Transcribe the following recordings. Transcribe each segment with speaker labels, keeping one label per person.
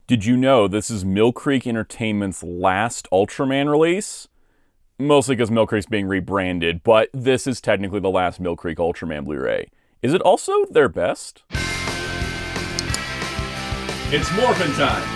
Speaker 1: Did you know this is Mill Creek Entertainment's last Ultraman release? Mostly because Mill Creek's being rebranded, but this is technically the last Mill Creek Ultraman Blu-ray. Is it also their best?
Speaker 2: It's morphin' time!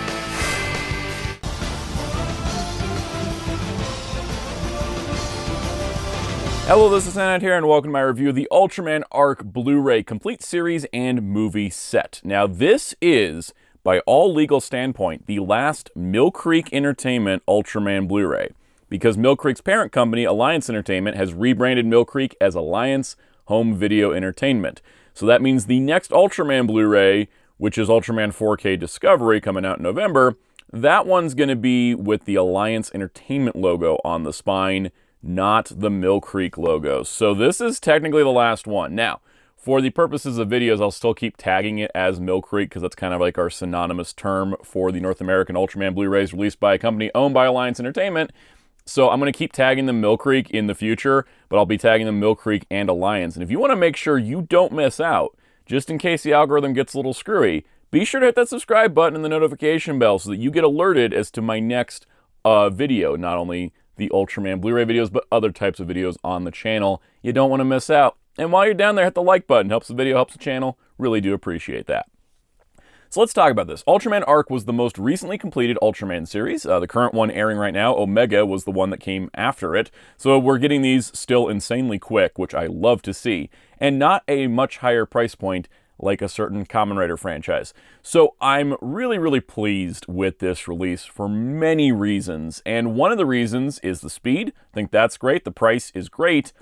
Speaker 1: Hello, this is Soundout here, and welcome to my review of the Ultraman Arc Blu-ray Complete Series and Movie Set. Now, this is, by all legal standpoint, the last Mill Creek Entertainment Ultraman Blu-ray, because Mill Creek's parent company, Alliance Entertainment, has rebranded Mill Creek as Alliance Home Video Entertainment. So that means the next Ultraman Blu-ray, which is Ultraman 4K Discovery coming out in November, that one's going to be with the Alliance Entertainment logo on the spine, not the Mill Creek logo. So this is technically the last one. Now, for the purposes of videos, I'll still keep tagging it as Mill Creek because that's kind of like our synonymous term for the North American Ultraman Blu-rays released by a company owned by Alliance Entertainment. So I'm going to keep tagging them Mill Creek in the future, but I'll be tagging them Mill Creek and Alliance. And if you want to make sure you don't miss out, just in case the algorithm gets a little screwy, be sure to hit that subscribe button and the notification bell so that you get alerted as to my next video, not only the Ultraman Blu-ray videos, but other types of videos on the channel. You don't want to miss out. And while you're down there, hit the like button. Helps the video, helps the channel. Really do appreciate that. So let's talk about this. Ultraman Arc was the most recently completed Ultraman series. The current one airing right now, Omega, was the one that came after it. So we're getting these still insanely quick, which I love to see. And not a much higher price point like a certain Kamen Rider franchise. So I'm really, really pleased with this release for many reasons. And one of the reasons is the speed. I think that's great. The price is great.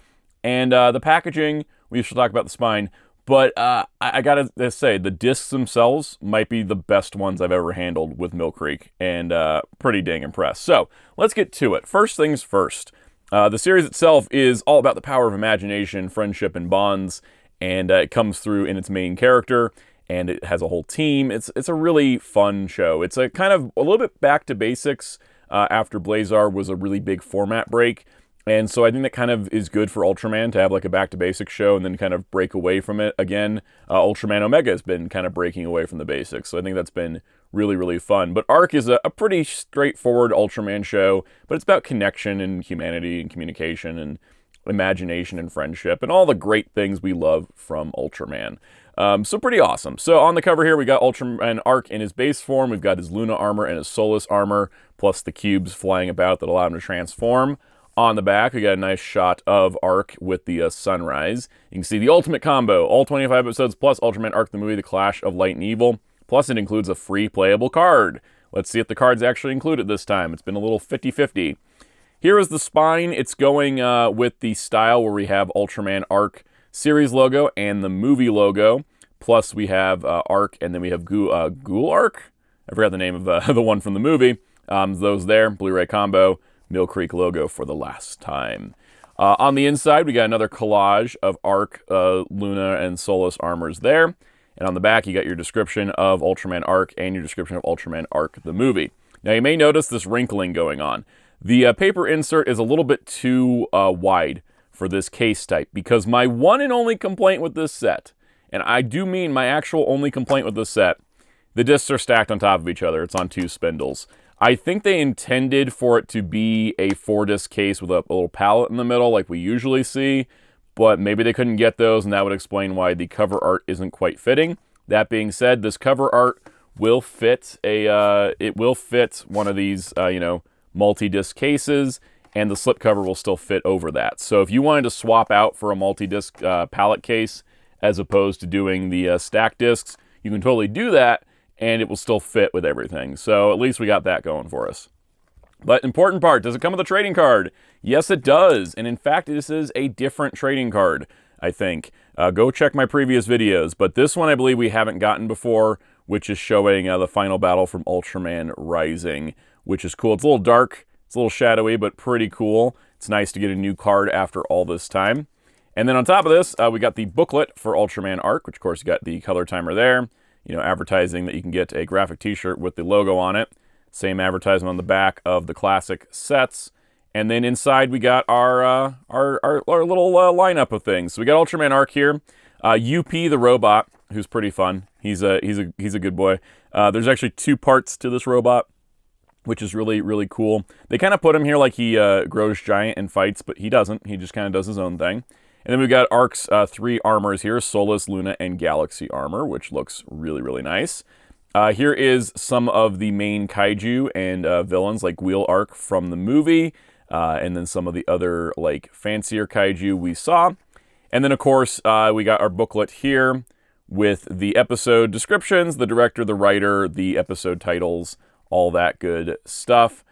Speaker 1: And the packaging, we should talk about the spine. But I gotta say, the discs themselves might be the best ones I've ever handled with Mill Creek. And pretty dang impressed. So let's get to it. First things first. The series itself is all about the power of imagination, friendship, and bonds. And it comes through in its main character, and it has a whole team. It's a really fun show. It's a kind of a little bit back to basics after Blazar was a really big format break. And so I think that kind of is good for Ultraman to have like a back to basics show and then kind of break away from it again. Ultraman Omega has been kind of breaking away from the basics. So I think that's been really, really fun. But Arc is a pretty straightforward Ultraman show, but it's about connection and humanity and communication and imagination and friendship and all the great things we love from Ultraman. So pretty awesome. So on the cover here, we got Ultraman Arc in his base form. We've got his Luna armor and his Solus armor, plus the cubes flying about that allow him to transform. On the back, we got a nice shot of Arc with the sunrise. You can see the ultimate combo, all 25 episodes plus Ultraman Arc the movie, The Clash of Light and Evil. Plus it includes a free playable card. Let's see if the card's actually included this time. It's been a little 50-50. Here is the spine. It's going with the style where we have Ultraman Arc series logo and the movie logo. Plus we have Arc, and then we have Ghoul Arc? I forgot the name of the one from the movie. Those there, Blu-ray combo, Mill Creek logo for the last time. On the inside, we got another collage of Arc, Luna, and Solus armors there. And on the back, you got your description of Ultraman Arc and your description of Ultraman Arc the movie. Now you may notice this wrinkling going on. The paper insert is a little bit too wide for this case type because my one and only complaint with this set, and I do mean my actual only complaint with this set, the discs are stacked on top of each other. It's on two spindles. I think they intended for it to be a 4-disc case with a little palette in the middle like we usually see, but maybe they couldn't get those, and that would explain why the cover art isn't quite fitting. That being said, this cover art will fit it will fit one of these, multi-disc cases, and the slipcover will still fit over that. So if you wanted to swap out for a multi-disc palette case as opposed to doing the stacked discs, you can totally do that, and it will still fit with everything. So at least we got that going for us. But important part, does it come with a trading card? Yes, it does. And in fact, this is a different trading card, I think. Go check my previous videos. But this one I believe we haven't gotten before, which is showing the final battle from Ultraman Rising, which is cool. It's a little dark, it's a little shadowy, but pretty cool. It's nice to get a new card after all this time. And then on top of this, we got the booklet for Ultraman Arc, which of course you got the color timer there, advertising that you can get a graphic t-shirt with the logo on it. Same advertisement on the back of the classic sets. And then inside we got our little lineup of things. So we got Ultraman Arc here. UP the robot, who's pretty fun, He's a good boy. There's actually 2 parts to this robot, which is really, really cool. They kind of put him here like he grows giant and fights, but he doesn't. He just kind of does his own thing. And then we've got Arc's 3 armors here, Solus, Luna, and Galaxy armor, which looks really, really nice. Here is some of the main kaiju and villains, like Wheel Arc from the movie, and then some of the other like fancier kaiju we saw. And then, of course, we got our booklet here with the episode descriptions, the director, the writer, the episode titles, all that good stuff.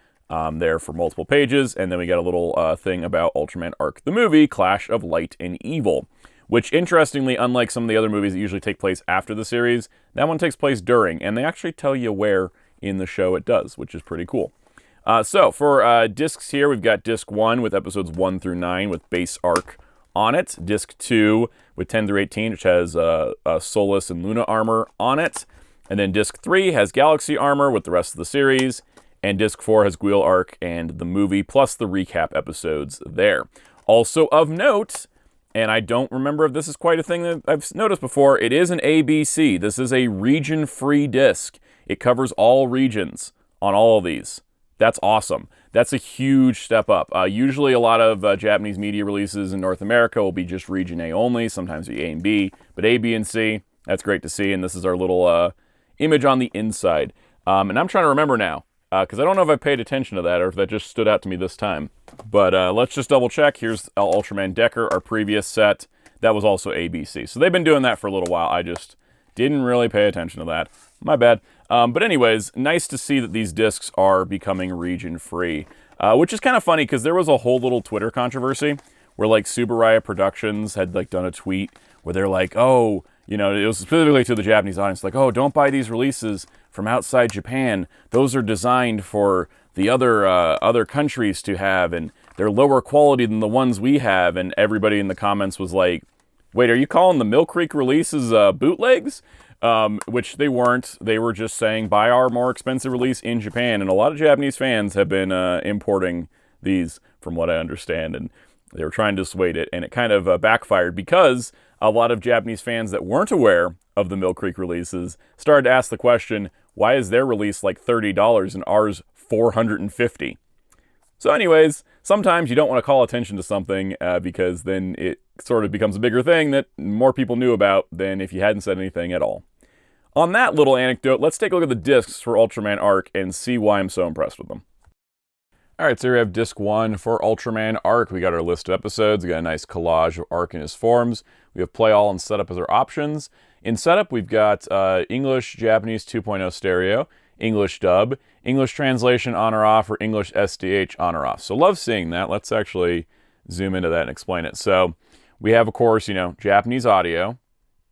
Speaker 1: There for multiple pages, and then we got a little thing about Ultraman Arc, the movie, Clash of Light and Evil, which, interestingly, unlike some of the other movies that usually take place after the series, that one takes place during, and they actually tell you where in the show it does, which is pretty cool. So, for discs here, we've got disc 1 with episodes 1 through 9 with base arc on it, disc 2 with 10 through 18, which has Solus and Luna armor on it, and then disc 3 has Galaxy armor with the rest of the series, and disc 4 has Wheel Arc and the movie, plus the recap episodes there. Also of note, and I don't remember if this is quite a thing that I've noticed before, it is an ABC. This is a region-free disc. It covers all regions on all of these. That's awesome. That's a huge step up. Usually a lot of Japanese media releases in North America will be just region A only, sometimes be A and B, but A, B, and C, that's great to see, and this is our little image on the inside. And I'm trying to remember now, because I don't know if I paid attention to that or if that just stood out to me this time. But let's just double check. Here's Ultraman Decker, our previous set. That was also ABC. So they've been doing that for a little while. I just didn't really pay attention to that. My bad. But anyways, nice to see that these discs are becoming region-free, which is kind of funny because there was a whole little Twitter controversy where like Subaraya Productions had like done a tweet where they're like, oh, you know, it was specifically to the Japanese audience, like, oh, don't buy these releases from outside Japan. Those are designed for the other countries to have, and they're lower quality than the ones we have. And everybody in the comments was like, wait, are you calling the Mill Creek releases bootlegs? Which they weren't. They were just saying, buy our more expensive release in Japan. And a lot of Japanese fans have been importing these, from what I understand. And they were trying to dissuade it, and it kind of backfired because a lot of Japanese fans that weren't aware of the Mill Creek releases started to ask the question, why is their release like $30 and ours $450? So anyways, sometimes you don't want to call attention to something because then it sort of becomes a bigger thing that more people knew about than if you hadn't said anything at all. On that little anecdote, let's take a look at the discs for Ultraman Arc and see why I'm so impressed with them. Alright, so here we have disc 1 for Ultraman Arc. We got our list of episodes. We got a nice collage of Arc in his forms. We have play all and setup as our options. In setup, we've got English, Japanese 2.0 stereo, English dub, English translation on or off, or English SDH on or off. So love seeing that. Let's actually zoom into that and explain it. So we have, of course, you know, Japanese audio,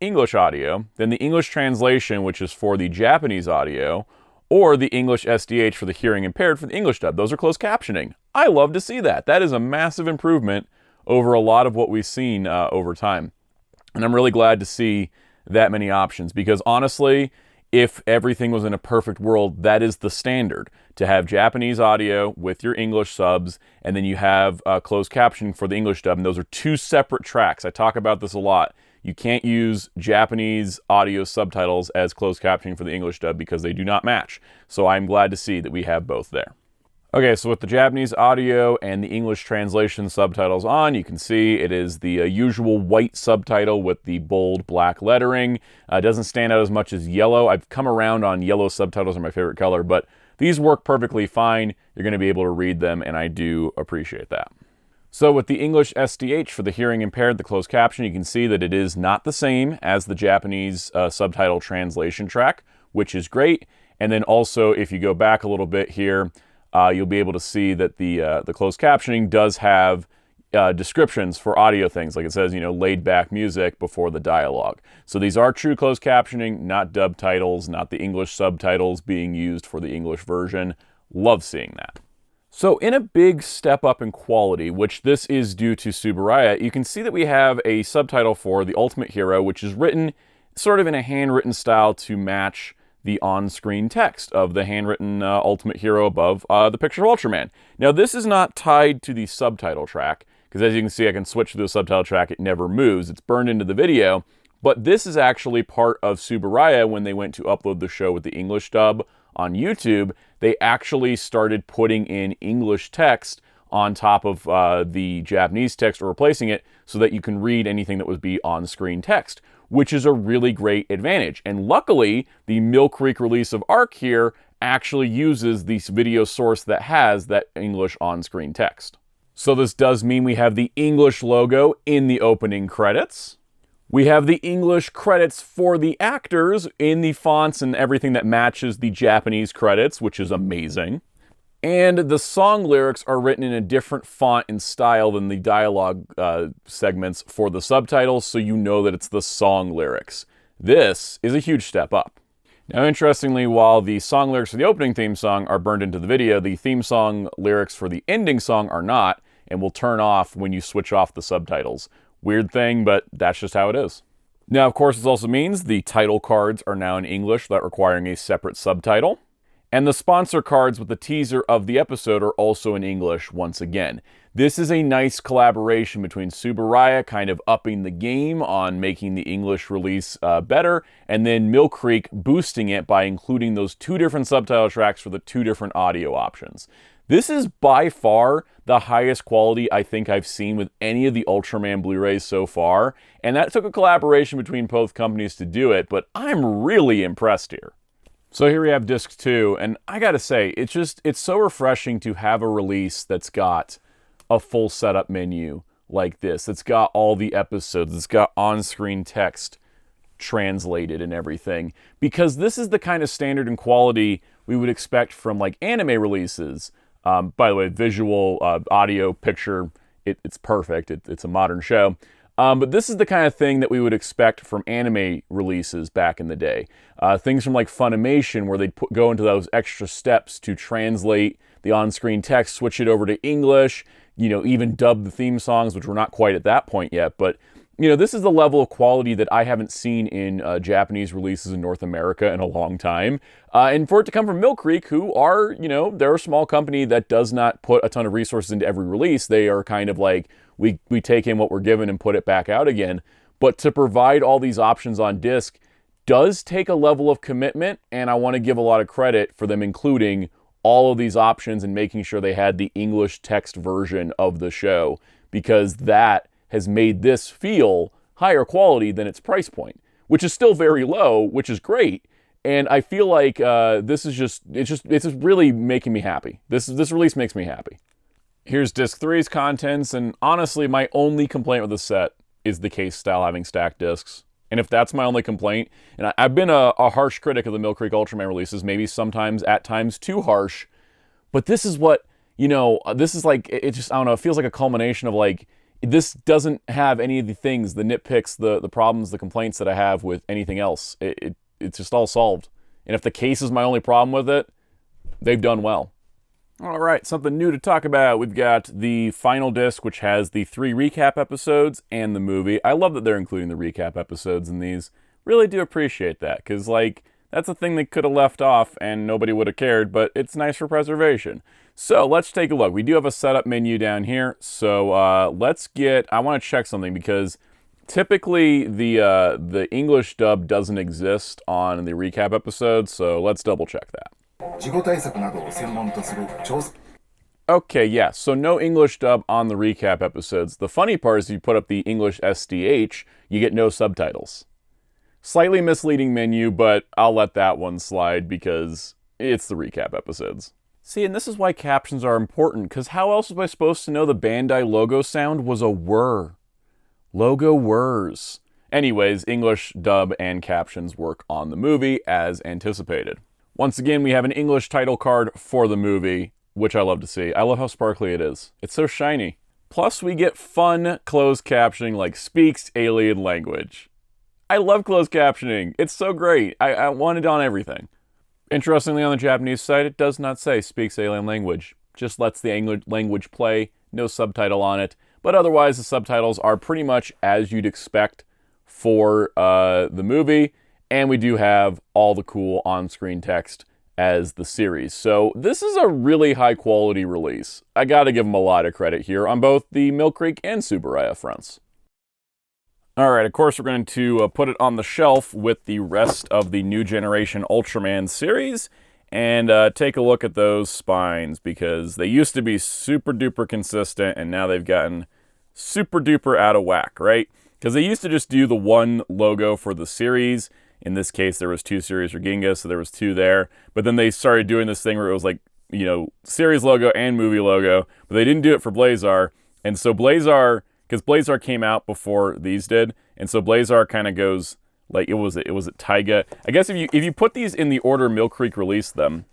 Speaker 1: English audio, then the English translation, which is for the Japanese audio, or the English SDH for the hearing impaired for the English dub. Those are closed captioning. I love to see that. That is a massive improvement over a lot of what we've seen over time. And I'm really glad to see that many options because honestly, if everything was in a perfect world, that is the standard. To have Japanese audio with your English subs, and then you have closed captioning for the English dub, and those are 2 separate tracks. I talk about this a lot. You can't use Japanese audio subtitles as closed captioning for the English dub because they do not match. So I'm glad to see that we have both there. Okay, so with the Japanese audio and the English translation subtitles on, you can see it is the usual white subtitle with the bold black lettering. It doesn't stand out as much as yellow. I've come around on yellow subtitles are my favorite color, but these work perfectly fine. You're going to be able to read them, and I do appreciate that. So with the English SDH for the hearing impaired, the closed caption, you can see that it is not the same as the Japanese subtitle translation track, which is great. And then also, if you go back a little bit here, you'll be able to see that the closed captioning does have descriptions for audio things. Like it says, you know, laid back music before the dialogue. So these are true closed captioning, not dub titles, not the English subtitles being used for the English version. Love seeing that. So in a big step up in quality, which this is due to Subaraya, you can see that we have a subtitle for The Ultimate Hero, which is written sort of in a handwritten style to match the on-screen text of the handwritten Ultimate Hero above the picture of Ultraman. Now this is not tied to the subtitle track, because as you can see I can switch to the subtitle track, it never moves, it's burned into the video, But this is actually part of Subaraya. When they went to upload the show with the English dub on YouTube, they actually started putting in English text on top of the Japanese text, or replacing it, so that you can read anything that would be on-screen text, which is a really great advantage. And luckily, the Mill Creek release of Arc here actually uses this video source that has that English on-screen text. So this does mean we have the English logo in the opening credits. We have the English credits for the actors in the fonts and everything that matches the Japanese credits, which is amazing. And the song lyrics are written in a different font and style than the dialogue segments for the subtitles, so you know that it's the song lyrics. This is a huge step up. Now, interestingly, while the song lyrics for the opening theme song are burned into the video, the theme song lyrics for the ending song are not, and will turn off when you switch off the subtitles. Weird thing, but that's just how it is. Now, of course, this also means the title cards are now in English without requiring a separate subtitle. And the sponsor cards with the teaser of the episode are also in English once again. This is a nice collaboration between Subaraya kind of upping the game on making the English release better, and then Mill Creek boosting it by including those two different subtitle tracks for the two different audio options. This is by far the highest quality I think I've seen with any of the Ultraman Blu-rays so far, and that took a collaboration between both companies to do it, but I'm really impressed here. So here we have disc 2, and I gotta say, it's so refreshing to have a release that's got a full setup menu like this. It's got all the episodes, it's got on-screen text translated and everything, because this is the kind of standard and quality we would expect from like anime releases. By the way, visual, audio, picture, it's perfect. It's a modern show. But this is the kind of thing that we would expect from anime releases back in the day. Things from like Funimation, where they'd go into those extra steps to translate the on-screen text, switch it over to English, even dub the theme songs, which we're not quite at that point yet. But, this is the level of quality that I haven't seen in Japanese releases in North America in a long time. And for it to come from Mill Creek, who are, they're a small company that does not put a ton of resources into every release. They are kind of like, we take in what we're given and put it back out again. But to provide all these options on disc does take a level of commitment, and I want to give a lot of credit for them including all of these options and making sure they had the English text version of the show, because that has made this feel higher quality than its price point, which is still very low, which is great. And I feel like this is it's just really making me happy. This release makes me happy. Here's disc 3's contents, and honestly, my only complaint with the set is the case style having stacked discs. And if that's my only complaint, and I've been a harsh critic of the Mill Creek Ultraman releases, maybe sometimes at times too harsh, but this is what, this is like, it just, I don't know, it feels like a culmination of like, this doesn't have any of the things, the nitpicks, the problems, the complaints that I have with anything else. It's just all solved. And if the case is my only problem with it, they've done well. All right, something new to talk about. We've got the final disc, which has the 3 recap episodes and the movie. I love that they're including the recap episodes in these. Really do appreciate that, because, like, that's a thing they could have left off and nobody would have cared, but it's nice for preservation. So let's take a look. We do have a setup menu down here, so I want to check something, because typically the English dub doesn't exist on the recap episodes, so let's double check that. Okay, yeah, so no English dub on the recap episodes. The funny part is if you put up the English SDH, you get no subtitles. Slightly misleading menu, but I'll let that one slide because it's the recap episodes. See, and this is why captions are important, because how else was I supposed to know the Bandai logo sound was a whir? Logo whirs. Anyways, English dub and captions work on the movie as anticipated. Once again, we have an English title card for the movie, which I love to see. I love how sparkly it is. It's so shiny. Plus, we get fun closed captioning like speaks alien language. I love closed captioning. It's so great. I want it on everything. Interestingly, on the Japanese side, it does not say speaks alien language. Just lets the language play, no subtitle on it. But otherwise, the subtitles are pretty much as you'd expect for the movie. And we do have all the cool on-screen text as the series. So this is a really high-quality release. I gotta give them a lot of credit here on both the Mill Creek and Subaraya fronts. All right, of course, we're going to put it on the shelf with the rest of the New Generation Ultraman series and take a look at those spines, because they used to be super duper consistent and now they've gotten super duper out of whack, right? Because they used to just do the one logo for the series. In this case, there was 2 series for Ginga, so there was 2 there. But then they started doing this thing where it was like, you know, series logo and movie logo, but they didn't do it for Blazar. And so Blazar, because Blazar came out before these did, and so Blazar kind of goes like it was at Taiga. I guess if you put these in the order Mill Creek released them,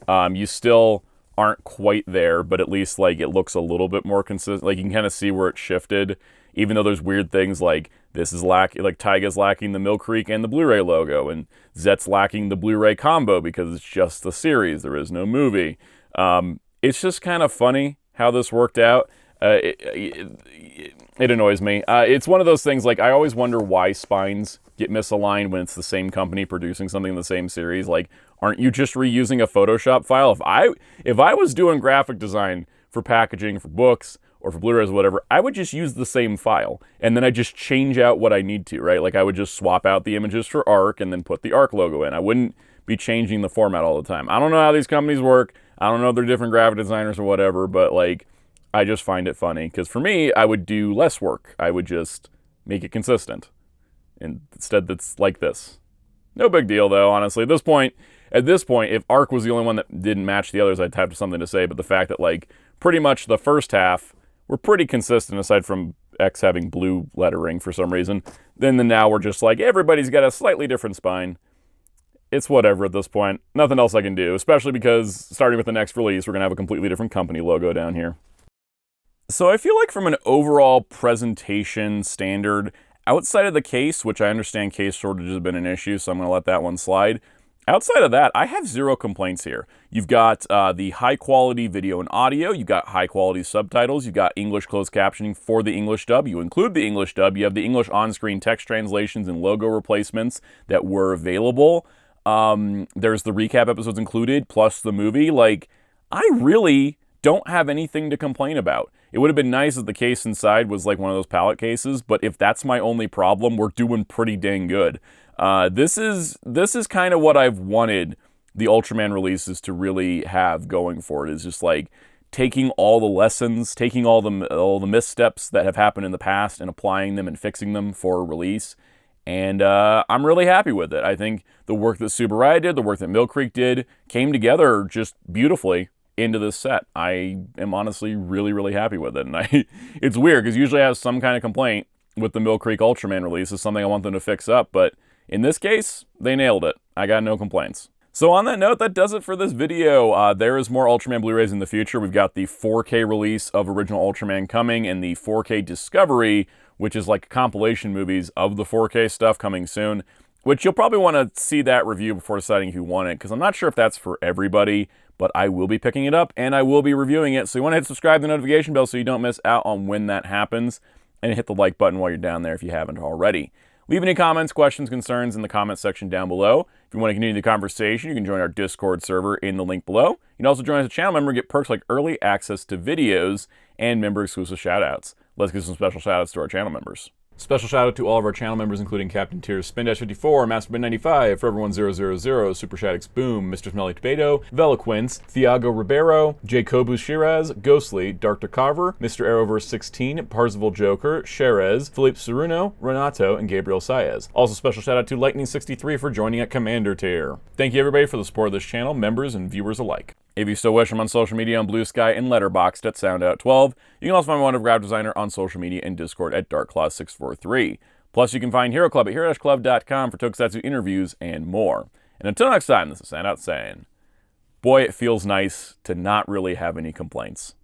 Speaker 1: you still aren't quite there, but at least like it looks a little bit more consistent. Like you can kind of see where it shifted, even though there's weird things like this is like Taiga's lacking the Mill Creek and the Blu-ray logo, and Zet's lacking the Blu-ray combo because it's just the series. There is no movie. It's just kind of funny how this worked out. It annoys me. It's one of those things, like, I always wonder why spines get misaligned when it's the same company producing something in the same series. Like, aren't you just reusing a Photoshop file? If I was doing graphic design for packaging, for books, or for Blu-rays or whatever, I would just use the same file, and then I just change out what I need to, right? Like, I would just swap out the images for Arc and then put the Arc logo in. I wouldn't be changing the format all the time. I don't know how these companies work. I don't know if they're different graphic designers or whatever, but, like, I just find it funny, because for me, I would do less work. I would just make it consistent. And instead, that's like this. No big deal, though, honestly. At this point, if Arc was the only one that didn't match the others, I'd have something to say. But the fact that, like, pretty much the first half were pretty consistent, aside from X having blue lettering for some reason, then now we're just like, everybody's got a slightly different spine. It's whatever at this point. Nothing else I can do, especially because starting with the next release, we're going to have a completely different company logo down here. So I feel like from an overall presentation standard, outside of the case, which I understand case shortage has been an issue, so I'm going to let that one slide. Outside of that, I have 0 complaints here. You've got the high-quality video and audio. You've got high-quality subtitles. You've got English closed captioning for the English dub. You include the English dub. You have the English on-screen text translations and logo replacements that were available. There's the recap episodes included, plus the movie. Like, I really don't have anything to complain about. It would have been nice if the case inside was like one of those pallet cases, but if that's my only problem, we're doing pretty dang good. This is kind of what I've wanted the Ultraman releases to really have going for it, is just like taking all the lessons, taking all the missteps that have happened in the past and applying them and fixing them for release. And I'm really happy with it. I think the work that Subaraya did, the work that Mill Creek did, came together just beautifully into this set. I am honestly really, really happy with it. And it's weird, because usually I have some kind of complaint with the Mill Creek Ultraman release. It's something I want them to fix up, but in this case, they nailed it. I got no complaints. So on that note, that does it for this video. There is more Ultraman Blu-rays in the future. We've got the 4K release of Original Ultraman coming, and the 4K Discovery, which is like compilation movies of the 4K stuff, coming soon, which you'll probably want to see that review before deciding if you want it, because I'm not sure if that's for everybody, but I will be picking it up and I will be reviewing it. So you want to hit subscribe, the notification bell, so you don't miss out on when that happens, and hit the like button while you're down there if you haven't already. Leave any comments, questions, concerns in the comments section down below. If you want to continue the conversation, you can join our Discord server in the link below. You can also join as a channel member and get perks like early access to videos and member-exclusive shoutouts. Let's give some special shoutouts to our channel members. Special shout out to all of our channel members, including Captain Tears, Spin-54, Masterman95, Forever1000, Super Shadix Boom, Mr. Smelly Tomato, Veloquince, Thiago Ribeiro, Jacobu Shiraz, Ghostly, Dr. Carver, Mr. Arrowverse16, Parzival Joker, Sherez, Philippe Ceruno, Renato, and Gabriel Saez. Also special shout out to Lightning63 for joining at Commander tier. Thank you everybody for the support of this channel, members and viewers alike. If you still wish, I'm on social media on Blue Sky and Letterboxd at Soundout12. You can also find my wonderful graphic designer on social media and Discord at DarkClaw643. Plus, you can find Hero Club at hero-club.com for Tokusatsu interviews and more. And until next time, this is Soundout saying, boy, it feels nice to not really have any complaints.